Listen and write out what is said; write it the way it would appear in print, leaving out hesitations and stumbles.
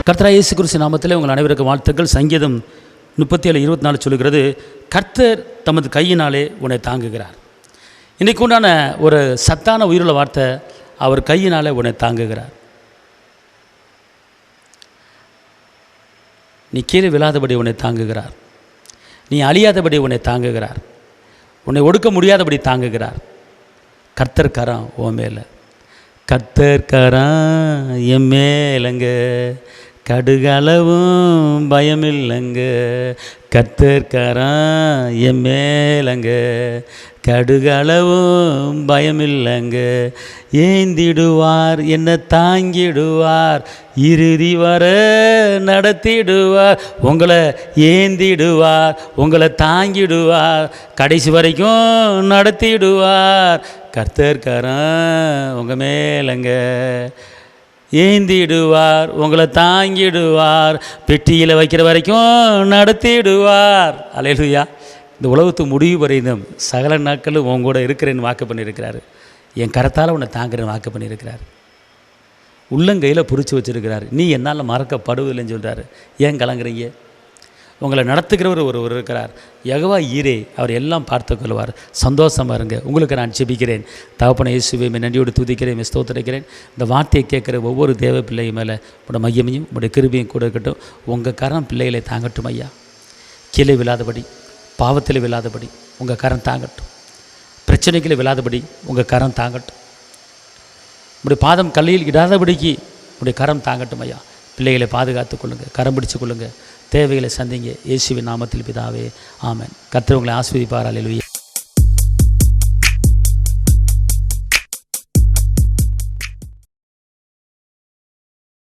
கர்த்தராகிய இயேசு கிறிஸ்து நாமத்திலே உங்கள் அனைவருக்கும் வாழ்த்துக்கள். சங்கீதம் 37:24 சொல்லுகிறது, கர்த்தர் தமது கையினாலே உன்னை தாங்குகிறார். இன்றைக்கு உண்டான ஒரு சத்தான உயிருள்ள வார்த்தை, அவர் கையினாலே உன்னை தாங்குகிறார். நீ கீழே விழாதபடி உன்னை தாங்குகிறார். நீ அழியாதபடி உன்னை தாங்குகிறார். உன்னை ஒடுக்க முடியாதபடி தாங்குகிறார். கர்த்தர் கரம் உன் மேலே, கர்த்தர் கரம் என் மேலங்க, கடுகளவும் பயமில்லைங்க. கர்த்தர் கரம் என் மேலங்க, கடுகளவும் பயமில்லைங்க. ஏந்திடுவார், என்னை தாங்கிடுவார், இறுதி வர நடத்திடுவார். உங்களை ஏந்திடுவார், உங்களை தாங்கிடுவார், கடைசி வரைக்கும் நடத்திடுவார். கர்த்தர் கரம் உங்கள் மேலங்க, ஏந்திடுவார், உங்களை தாங்கிடுவார், பெட்டியில் வைக்கிற வரைக்கும் நடத்திடுவார். அல்லேலூயா. இந்த உலகத்து முடிவு வரையும் சகல நாட்களும் உன் கூட இருக்கிறேன்னு வாக்கு பண்ணியிருக்கிறாரு. என் கரத்தால் உன்னை தாங்குறேன்னு வாக்கு பண்ணியிருக்கிறார். உள்ளங்கையில் பிடிச்சி வச்சுருக்கிறார். நீ என்னால் மறக்கப்படுவதில்லைன்னு சொல்கிறாரு. ஏன் கலங்குறீங்க? உங்களை நடத்துகிறவர் ஒருவர் இருக்கிறார், யெகோவா ஈரே. அவர் எல்லாம் பார்த்து கொள்வார். சந்தோஷமாக இருங்க. உங்களுக்கு நான் ஜெபிக்கிறேன். தகப்பனே இயேசுவே, நன்றியோடு துதிக்கிறேன், ஸ்தோத்திரிக்கிறேன். இந்த வார்த்தையை கேட்குற ஒவ்வொரு தேவ பிள்ளை மேலே உங்களோட மையமையும் உங்களுடைய கிருபையும் கூட இருக்கட்டும். உங்கள் கரம் பிள்ளைகளை தாங்கட்டும் ஐயா. கீழே விழாதபடி, பாவத்தில் விழாதபடி உங்கள் கரம் தாங்கட்டும். பிரச்சனைகளை விழாதபடி உங்கள் கரம் தாங்கட்டும். உங்களுடைய பாதம் கல்லையில் இடாதபடிக்கு உங்களுடைய கரம் தாங்கட்டும் ஐயா. பிள்ளைகளை பாதுகாத்து கொள்ளுங்கள், கரம் பிடிச்சு கொள்ளுங்கள், தேவைகளை சந்திங்க. இயேசுவின் நாமத்தில் பிதாவே, ஆமென். கர்த்தர் உங்களை ஆசீர்வதிப்பார். அல்லேலூயா.